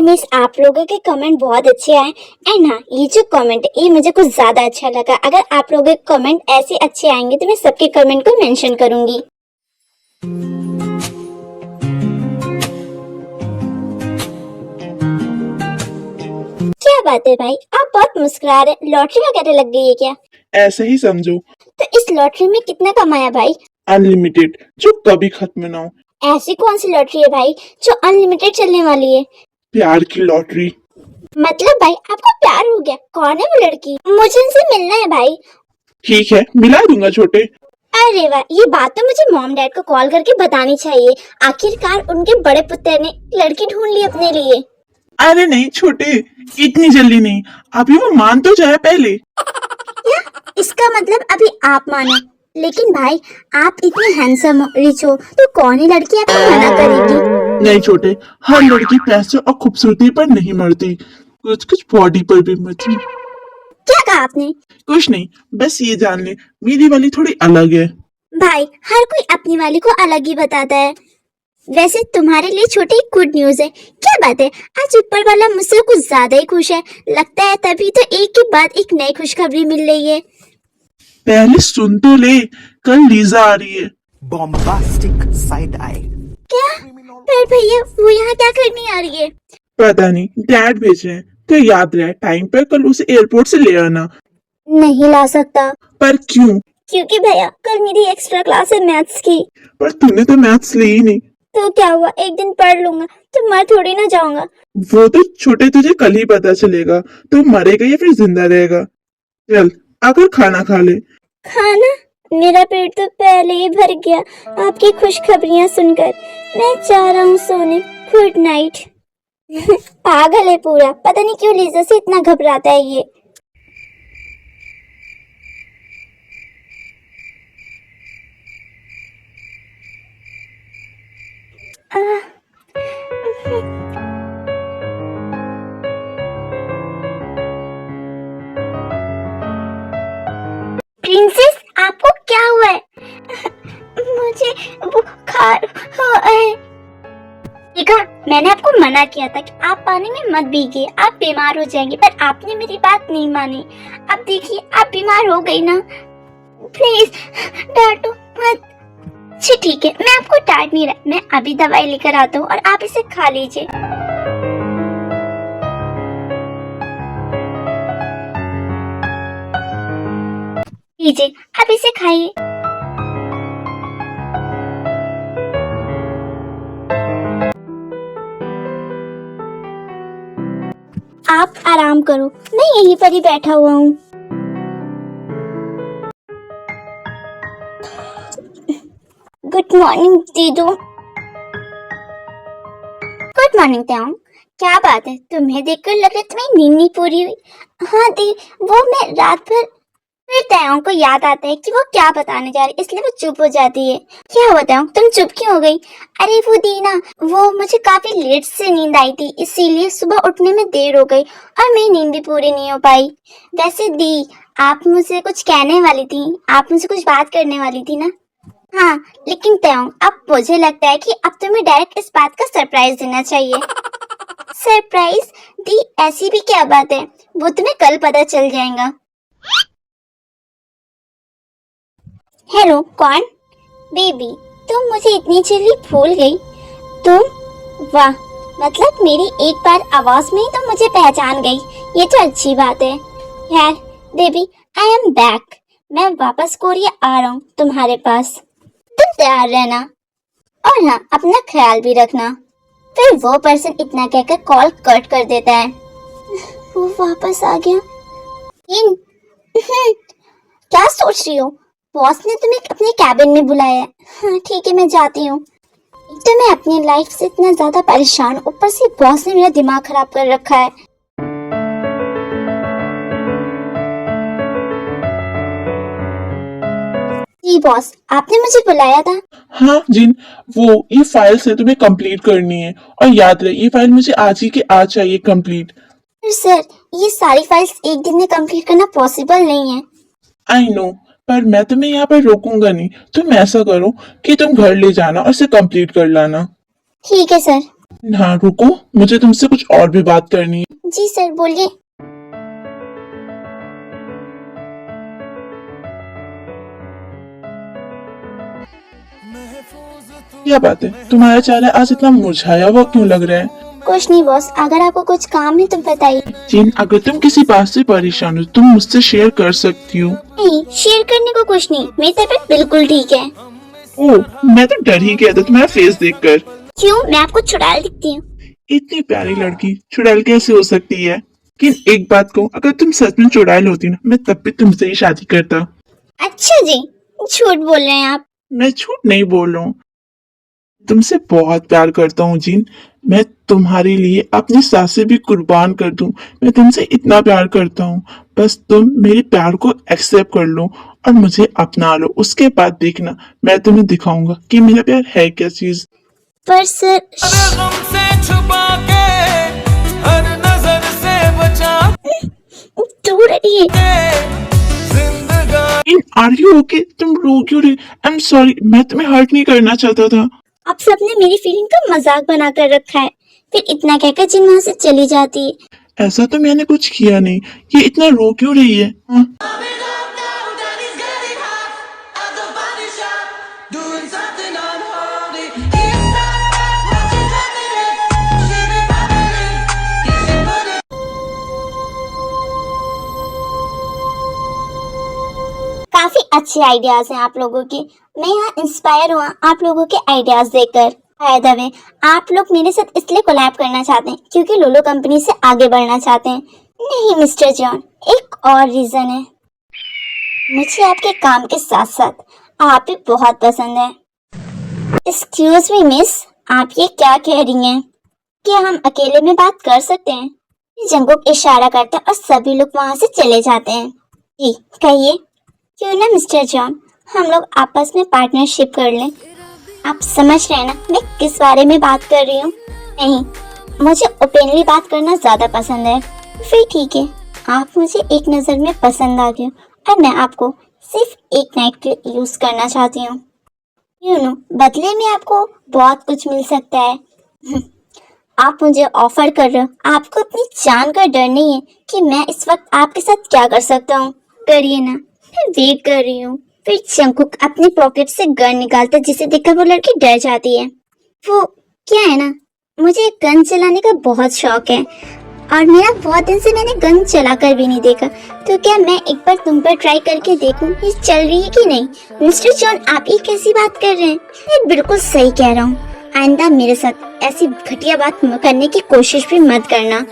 यार मिस, आप लोगों के कमेंट बहुत अच्छे आए। एंड हाँ, ये जो कमेंट है ये मुझे कुछ ज्यादा अच्छा लगा। अगर आप लोगों के कमेंट ऐसे अच्छे आएंगे तो मैं सबके कमेंट को मेंशन करूंगी। क्या बात है भाई, आप बहुत मुस्कुरा रहे हैं। लॉटरी वगैरह लग गई है क्या? ऐसे ही समझो। तो इस लॉटरी में कितना कमाया भाई? अनलिमिटेड, जो कभी खत्म ना हो। ऐसी कौन सी लॉटरी है भाई जो अनलिमिटेड चलने वाली है? प्यार की लॉटरी। मतलब भाई आपको प्यार हो गया? कौन है वो लड़की? मुझे उनसे मिलना है भाई। ठीक है, मिला दूंगा छोटे। अरे वाह, ये बात तो मुझे मॉम डैड को कॉल करके बतानी चाहिए। आखिरकार उनके बड़े पुत्र ने लड़की ढूंढ ली अपने लिए। अरे नहीं छोटे, इतनी जल्दी नहीं, अभी वो मान तो जाए पहले। क्या? इसका मतलब अभी आप माने? लेकिन भाई आप इतने हैंडसम हो, रिच हो, तो कौन ही लड़की आपको मना करेगी? नहीं छोटे, हर लड़की पैसे और खूबसूरती पर नहीं मरती, कुछ कुछ बॉडी पर भी मरती। क्या कहा आपने? कुछ नहीं, बस ये जान ले मेरी वाली थोड़ी अलग है। भाई हर कोई अपनी वाली को अलग ही बताता है। वैसे तुम्हारे लिए छोटी गुड न्यूज है। क्या बात है, आज ऊपर वाला मुझसे कुछ ज्यादा ही खुश है। लगता है तभी तो एक के बाद एक नई खुशखबरी मिल रही है। पहले सुन तो ले, कल लीजा आ रही है। Bombastic side I. क्या? पर भैया वो यहाँ क्या करने आ रही है? पता नहीं, डैड भेज रहे हैं। तो याद रहे टाइम पर कल उसे एयरपोर्ट से ले आना। नहीं ला सकता। पर क्यों? क्योंकि भैया कल मेरी एक्स्ट्रा क्लास है मैथ्स की। पर तूने तो मैथ्स ली ही नहीं। तो क्या हुआ, एक दिन पढ़ लूंगा तो मैं थोड़ी ना जाऊंगा। वो तो छोटे तुझे कल ही पता चलेगा, तू मरेगा या फिर जिंदा रहेगा। चल आकर खाना खा ले। खाना? मेरा पेट तो पहले ही भर गया आपकी खुशखबरियां सुनकर। मैं जा रहा हूँ सोने। Good night. पागल है पूरा, पता नहीं क्यों लीजा से इतना घबराता है ये। प्रिंसेस, आपको क्या हुआ है? मुझे बुखार हुआ है। देखा, मैंने आपको मना किया था कि आप पानी में मत भीगिए, आप बीमार हो जाएंगे, पर आपने मेरी बात नहीं मानी। अब देखिए आप बीमार हो गई ना। प्लीज डांटो मत। अच्छा ठीक है, मैं आपको डांट नहीं रहा। मैं अभी दवाई लेकर आता हूँ और आप इसे खा लीजिए। लीजिए, आप इसे खाइए। आप आराम करो, मैं यहीं पर ही बैठा हुआ हूँ। गुड मॉर्निंग दीदू। गुड मॉर्निंग त्याओ। क्या बात है, तुम्हें देखकर लग रहा है तुम्हें नींद नहीं पूरी हुई। हाँ दी, वो मैं रात भर, फिर त्याओ को याद आता है कि वो क्या बताने जा रही, इसलिए वो चुप हो जाती है। क्या हुआ त्याओ, तुम चुप क्यों हो गई? अरे वो दी ना, वो मुझे काफी लेट से नींद आई थी, इसीलिए सुबह उठने में देर हो गई और मेरी नींद भी पूरी नहीं हो पाई। वैसे दी, आप मुझसे कुछ कहने वाली थी, आप मुझसे कुछ बात करने वाली थी ना? हाँ, लेकिन त्याओ अब मुझे लगता है कि अब तुम्हें डायरेक्ट इस बात का सरप्राइज देना चाहिए। सरप्राइज? दी ऐसी भी क्या बात है, वो तुम्हें कल पता चल जाएगा। हेलो, कौन? बेबी, तुम मुझे इतनी जल्दी भूल गई? तुम? वाह, मतलब मेरी एक बार आवाज में ही तुम मुझे पहचान गई, ये तो अच्छी बात है। खैर बेबी, आई एम बैक। मैं वापस कोरिया आ रहा हूँ तुम्हारे पास। तुम तैयार रहना और हाँ, अपना ख्याल भी रखना। फिर वो पर्सन इतना कहकर कॉल कट कर देता है। वो वापस आ गया। इन क्या सोच रही हो? बॉस ने तुम्हें अपने कैबिन में बुलाया है। हाँ ठीक है, मैं जाती हूँ। तो मैं अपनी लाइफ से इतना ज्यादा परेशान, ऊपर से बॉस ने मेरा दिमाग खराब कर रखा है। जी बॉस, आपने मुझे बुलाया था? हाँ जिन, वो ये फाइल से तुम्हें कंप्लीट करनी है, और याद रहे ये फाइल मुझे आज ही के आज चाहिए कंप्लीट। सर, ये सारी फाइल्स एक दिन में कंप्लीट करना पॉसिबल नहीं है। आई नो, पर मैं तुम्हें यहाँ पर रोकूंगा नहीं। तुम ऐसा करो कि तुम घर ले जाना और इसे कंप्लीट कर लाना। ठीक है सर। हाँ रुको, मुझे तुमसे कुछ और भी बात करनी है। जी सर, बोलिए। क्या बात है, तुम्हारा चेहरा आज इतना मुरझाया हुआ क्यों लग रहा है? कुछ नहीं बॉस, अगर आपको कुछ काम है तो बताइए। जिन, अगर तुम किसी बात से परेशान हो तुम मुझसे शेयर कर सकती हो। नहीं, शेयर करने को कुछ नहीं, मेरी तबीयत बिल्कुल ठीक है। ओह, मैं तो डर ही गया था तुम्हारा फेस देखकर। क्यों, मैं आपको चुड़ैल दिखती हूँ? इतनी प्यारी लड़की चुड़ैल कैसे हो सकती है? लेकिन एक बात कहूँ, अगर तुम सच में चुड़ैल होती ना, मैं तब भी तुमसे ही शादी करता। अच्छा जी, झूठ बोल रहे हैं आप। मैं झूठ नहीं बोल रहा हूँ, तुमसे बहुत प्यार करता हूँ जिन। मैं तुम्हारे लिए अपनी सांसें भी कुर्बान कर दूं। मैं तुमसे इतना प्यार करता हूँ, बस तुम मेरे प्यार को एक्सेप्ट कर लो और मुझे अपना लो। उसके बाद देखना, मैं तुम्हें दिखाऊंगा कि मेरा प्यार है क्या चीज। पर सर गम से छुपा के हर नजर से बचा दूर हटिए। जिंदगानी आर यू ओके? तुम रो क्यों रहे? आई एम सॉरी, मैं तुम्हें हर्ट नहीं करना चाहता था। आप सबने मेरी फीलिंग का मजाक बनाकर रखा है। फिर इतना कहकर जिन वहाँ से चली जाती है। ऐसा तो मैंने कुछ किया नहीं, ये इतना रो क्यों रही है? हाँ? doing something unholy. He's not back, watching happening. She be bubbling, yeah, she put it. काफी अच्छे आइडियाज हैं आप लोगों के। मैं यहाँ इंस्पायर हुआ आप लोगों के आइडियाज देखकर। बाय द वे, आप लोग मेरे साथ इसलिए कोलैब करना चाहते हैं क्योंकि लोलो कंपनी से आगे बढ़ना चाहते हैं? नहीं मिस्टर जॉन, एक और रीजन है। मुझे आपके काम के साथ साथ आप भी बहुत पसंद है। एक्सक्यूज मी मिस, आप ये क्या कह रही हैं? क्या हम अकेले में बात कर सकते हैं? जंगुक इशारा करता है और सभी लोग वहाँ से चले जाते हैं। जी कहिए। क्यों ना मिस्टर जॉन, हम लोग आपस में पार्टनरशिप कर लें। आप समझ रहे हैं ना मैं किस बारे में बात कर रही हूँ? नहीं, मुझे ओपनली बात करना ज्यादा पसंद है। फिर ठीक है, आप मुझे एक नजर में पसंद आ गए हो और मैं आपको सिर्फ एक नाइट के लिए यूज करना चाहती हूँ। यू नो, बदले में आपको बहुत कुछ मिल सकता है। आप मुझे ऑफर कर रहे हो, आपको अपनी जान का डर नहीं है कि मैं इस वक्त आपके साथ क्या कर सकता हूँ? करिए ना, मैं वेट कर रही हूँ। फिर जंगकुक अपनी पॉकेट से गन निकालता है जिसे देखकर वो लड़की डर जाती है। वो क्या है ना, मुझे गन चलाने का बहुत शौक है और मेरा बहुत दिन से मैंने गन चलाकर भी नहीं देखा। तो क्या मैं एक बार तुम पर ट्राई करके देखूं ये चल रही है कि नहीं? मिस्टर जॉन, आप ये कैसी बात कर रहे हैं? मैं बिल्कुल सही कह रहा हूँ। आइंदा मेरे साथ ऐसी घटिया बात करने की कोशिश भी मत करना।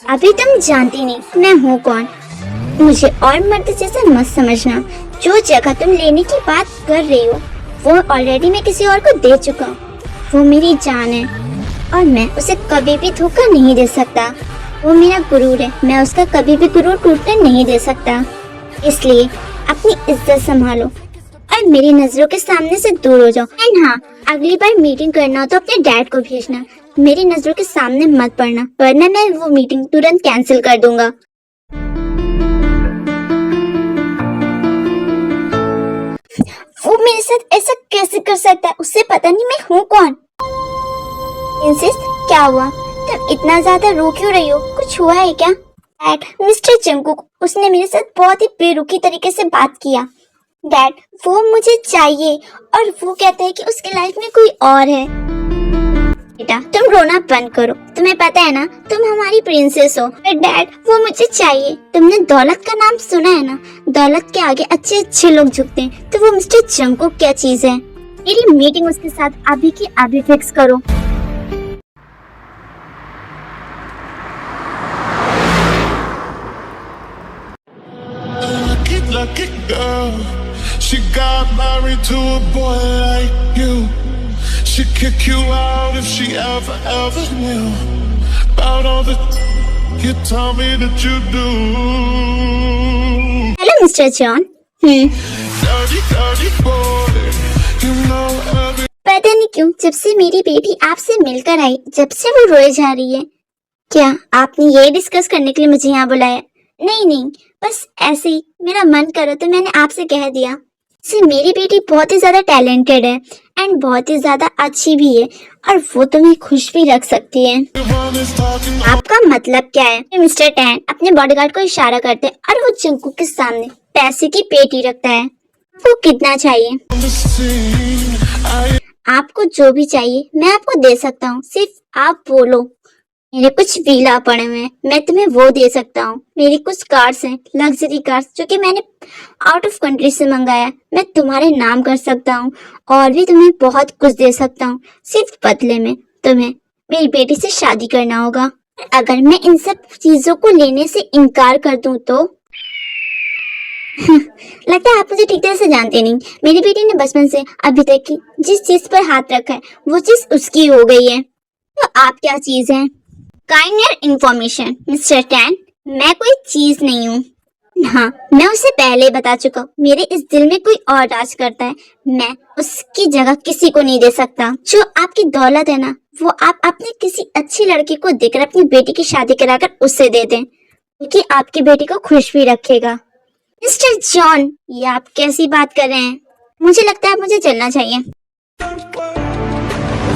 अभी तुम जानती नहीं मैं हूँ कौन। मुझे और मर्द जैसा मत समझना। जो जगह तुम लेने की बात कर रही हो वो ऑलरेडी मैं किसी और को दे चुका हूँ। वो मेरी जान है और मैं उसे कभी भी धोखा नहीं दे सकता। वो मेरा गुरूर है, मैं उसका कभी भी गुरूर टूटने नहीं दे सकता। इसलिए अपनी इज्जत संभालो और मेरी नजरों के सामने से दूर हो जाओ। एंड हाँ, अगली बार मीटिंग करना हो तो अपने डैड को भेजना। मेरी नजरों के सामने मत पड़ना, वरना मैं वो मीटिंग तुरंत कैंसिल कर दूंगा। वो मेरे साथ ऐसा कैसे कर सकता है? उससे पता नहीं मैं हूँ कौन। प्रिंसेस, क्या हुआ? तुम इतना ज्यादा रो क्यों रही हो? कुछ हुआ है क्या? डैड, मिस्टर जंगकुक, उसने मेरे साथ बहुत ही बेरुखी तरीके से बात किया। डैड, वो मुझे चाहिए और वो कहता है कि उसकी लाइफ में कोई और है। बेटा, तुम रोना बंद करो। तुम्हें पता है ना तुम हमारी प्रिंसेस हो। पर डैड, वो मुझे चाहिए। तुमने दौलत का नाम सुना है ना? दौलत के आगे अच्छे अच्छे लोग झुकते हैं। तो वो मिस्टर जंगकुक क्या चीज है? मेरी मीटिंग उसके साथ अभी की अभी फिक्स करो। Lucky girl, she got married to a boy like you. She'd kick you out if she ever knew about all the you tell me that you do. Hello mister John. Dirty, dirty boy, you know every. पता नहीं क्यों जब से मेरी बेटी आपसे मिलकर आई, जब से वो रोए जा रही है। क्या आपने ये डिस्कस करने के लिए मुझे यहाँ बुलाया? नहीं नहीं, बस ऐसे ही मेरा मन करो तो मैंने आपसे कह दिया। से मेरी बेटी बहुत ही ज्यादा टैलेंटेड है एंड बहुत ही ज्यादा अच्छी भी है और वो तुम्हें खुश भी रख सकती है। Everyone is talking आपका मतलब क्या है? मिस्टर टैन अपने बॉडीगार्ड को इशारा करते हैं और वो जंकू के सामने पैसे की पेटी रखता है। आपको कितना चाहिए? on the scene. आपको जो भी चाहिए मैं आपको दे सकता हूँ, सिर्फ आप बोलो। मेरे कुछ वीला पड़े हुए हैं, मैं तुम्हें वो दे सकता हूँ। मेरी कुछ कार्स हैं, लग्जरी कार्स जो कि मैंने आउट ऑफ कंट्री से मंगाया है, मैं तुम्हारे नाम कर सकता हूँ और भी तुम्हें बहुत कुछ दे सकता हूँ। सिर्फ बदले में तुम्हें मेरी बेटी से शादी करना होगा। अगर मैं इन सब चीजों को लेने से इनकार कर दूं तो लगता है आप मुझे ठीक तरह से जानते नहीं। मेरी बेटी ने बचपन से अभी तक की जिस चीज पर हाथ रखा है वो चीज उसकी हो गई है। तो आप क्या चीज हैं? Kind your information mister tan, मैं कोई चीज नहीं हूँ। हाँ, मैं उसे पहले ही बता चुका हूँ, मेरे इस दिल में कोई और राज करता है, मैं उसकी जगह किसी को नहीं दे सकता। जो आपकी दौलत है ना, वो आप अपने किसी अच्छी लड़की को देकर अपनी बेटी की शादी कराकर उससे दे दें, क्योंकि आपकी बेटी को खुश भी रखेगा। मिस्टर जॉन, ये आप कैसी बात कर रहे हैं? मुझे लगता है मुझे चलना चाहिए।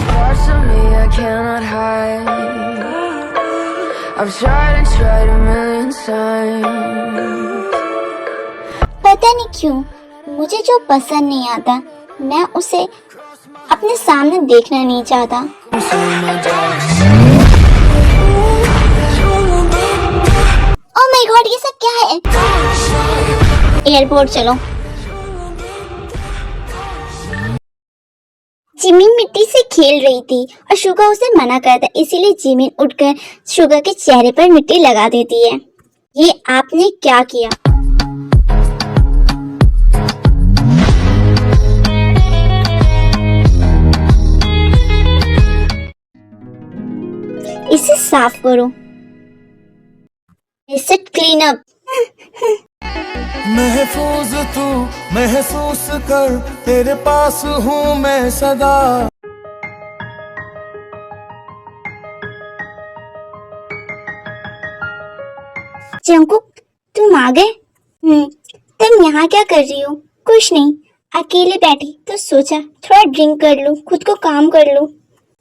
Parts of me I cannot hide. I've tried and tried a million times. पता नहीं क्यों मुझे जो पसंद नहीं आता मैं उसे अपने सामने देखना नहीं चाहता। ओह माय गॉड, ये सब क्या है? एयरपोर्ट चलो। जिमिन मिट्टी से खेल रही थी और शुगा उसे मना करता, इसीलिए जिमिन उठकर शुगा के चेहरे पर मिट्टी लगा देती है। ये आपने क्या किया? इसे साफ करो। इसे क्लीन अप। महफूज तू महसूस कर, तेरे पास हूँ मैं सदा। जंकुक, तुम आ गए? तुम यहाँ क्या कर रही हो? कुछ नहीं, अकेले बैठी तो सोचा थोड़ा ड्रिंक कर लूं, खुद को काम कर लूं।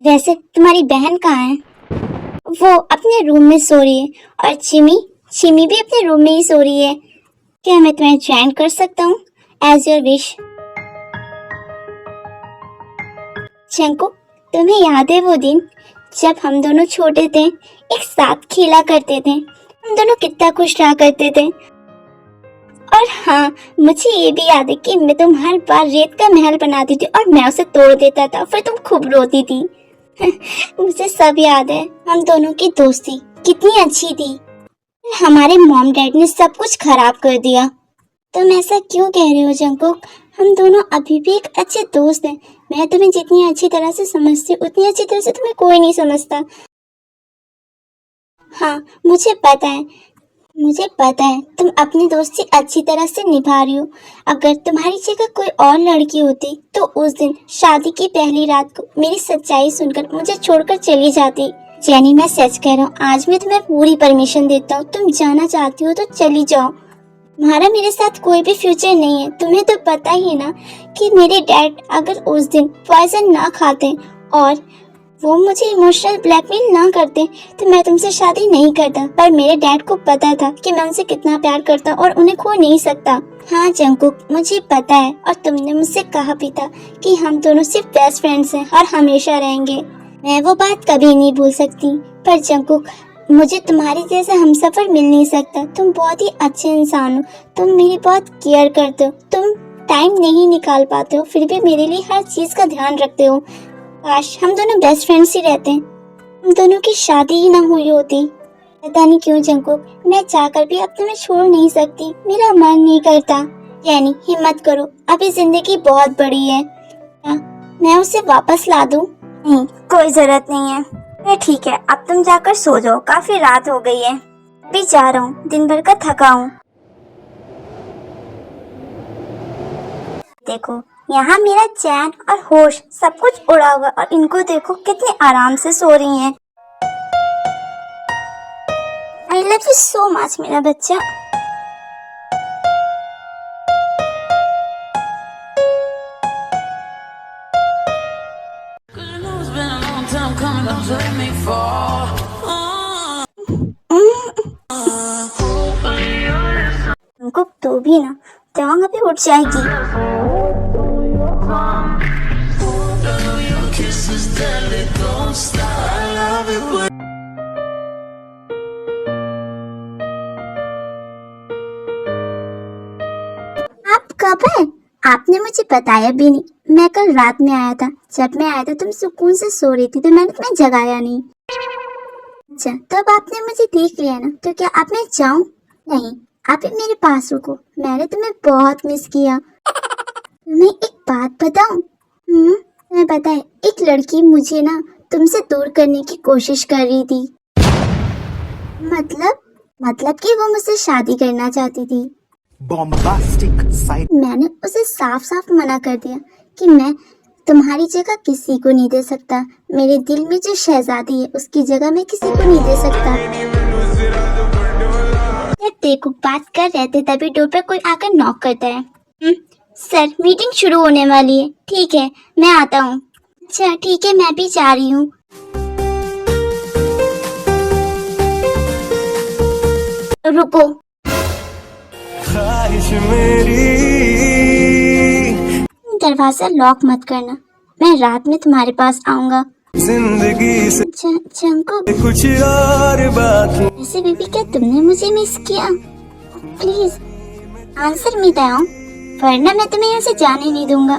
वैसे तुम्हारी बहन कहाँ है? वो अपने रूम में सो रही है और चिमी भी अपने रूम में ही सो रही है। क्या मैं तुम्हें ज्वाइन कर सकता हूँ? As your wish. जंकुक, तुम्हें याद है वो दिन जब हम दोनों छोटे थे, एक साथ खेला करते थे, हम दोनों कितना खुश रहा करते थे। और हाँ, मुझे ये भी याद है कि मैं तुम हर बार रेत का महल बनाती थी और मैं उसे तोड़ देता था, फिर तुम खूब रोती थी। मुझे सब याद है, हम दोनों की दोस्ती कितनी अच्छी थी। हमारे मॉम डैड ने सब कुछ खराब कर दिया। तुम ऐसा क्यों कह रहे हो जंकुक? हम दोनों अभी भी एक अच्छे दोस्त हैं। मैं तुम्हें जितनी अच्छी तरह से समझती हूँ उतनी अच्छी तरह से तुम्हें कोई नहीं समझता। हाँ, मुझे पता है तुम अपनी दोस्ती अच्छी तरह से निभा रही हो। अगर तुम्हारी जगह कोई और लड़की होती तो उस दिन शादी की पहली रात को मेरी सच्चाई सुनकर मुझे छोड़कर चली जाती। जेनी, मैं सच कह रहा हूँ, आज मैं तुम्हें पूरी परमिशन देता हूँ। तुम जाना चाहती हो तो चली जाओ। तुम्हारा मेरे साथ कोई भी फ्यूचर नहीं है। तुम्हें तो पता ही ना कि मेरे डैड अगर उस दिन पॉइजन ना खाते और वो मुझे इमोशनल ब्लैकमेल ना करते तो मैं तुमसे शादी नहीं करता। पर मेरे डैड को पता था कि मैं उनसे कितना प्यार करता और उन्हें खो नहीं सकता। हाँ जंकुक, मुझे पता है और तुमने मुझसे कहा भी था कि हम दोनों सिर्फ बेस्ट फ्रेंड्स हैं और हमेशा रहेंगे। मैं वो बात कभी नहीं भूल सकती। पर जंकुक, मुझे तुम्हारी जैसा हमसफर मिल नहीं सकता। तुम बहुत ही अच्छे इंसान हो, तुम मेरी बहुत केयर करते हो, तुम टाइम नहीं निकाल पाते हो फिर भी मेरे लिए हर चीज का ध्यान रखते हो। काश हम दोनों बेस्ट फ्रेंड्स ही रहते, हम दोनों की शादी ही ना हुई होती। पता नहीं क्यों जंकुक, मैं चाहकर भी अब तुम्हें छोड़ नहीं सकती, मेरा मन नहीं करता। यानी हिम्मत करो, अभी जिंदगी बहुत बड़ी है। मैं उसे वापस ला दूं? नहीं, कोई जरूरत नहीं है। ठीक है, अब तुम जाकर सो जाओ, काफी रात हो गई है। अभी जा रहा हूँ, दिन भर का थका हूँ। देखो, यहाँ मेरा चैन और होश सब कुछ उड़ा हुआ और इनको देखो कितने आराम से सो रही हैं। I love you so much मेरा बच्चा। don't let me fall. तुमको तो भी ना टांग अभी उठ जाएगी। Your kisses deadly, don't stop. I love it when आप कब है? आपने मुझे बताया भी नहीं। मैं कल रात में आया था। जब मैं आया था तुम सुकून से सो रही थी तो मैंने तुम्हें जगाया नहीं। अच्छा, तब आपने मुझे देख लिया ना, तो क्या अब मैं जाऊं? नहीं, आप ही मेरे पास रुको। मैंने तुम्हें बहुत मिस किया। तुम्हें एक बात बताऊं? तुम्हें पता है, एक लड़की मुझे ना तुमसे दूर करने की कोशिश कर रही थी। मतलब कि वो मुझसे शादी करना चाहती थी। Bombastic side. मैंने उसे साफ साफ मना कर दिया कि मैं तुम्हारी जगह किसी को नहीं दे सकता। मेरे दिल में जो शहजादी है उसकी जगह मैं किसी को नहीं दे सकता। जब देखो बात कर रहे थे तभी डोर पर कोई आकर नॉक करता है। सर, मीटिंग शुरू होने वाली है। ठीक है, मैं आता हूँ। अच्छा ठीक है, मैं भी जा रही हूँ। रुको, ख्वाहिश मेरी दरवाजा लॉक मत करना। मैं रात में तुम्हारे पास आऊंगा। जिंदगी से जंकुक, कुछ और बाकी वैसे बेबी क्या तुमने मुझे मिस किया? प्लीज आंसर मी दो, वरना मैं तुम्हें यहाँ से जाने नहीं दूंगा।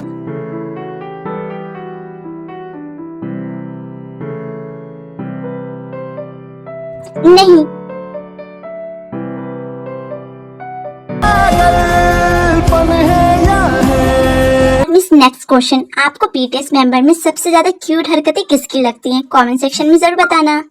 नहीं, पल है या है। मिस नेक्स्ट क्वेश्चन, आपको बीटीएस मेंबर में सबसे ज्यादा क्यूट हरकतें किसकी लगती हैं? कमेंट सेक्शन में जरूर बताना।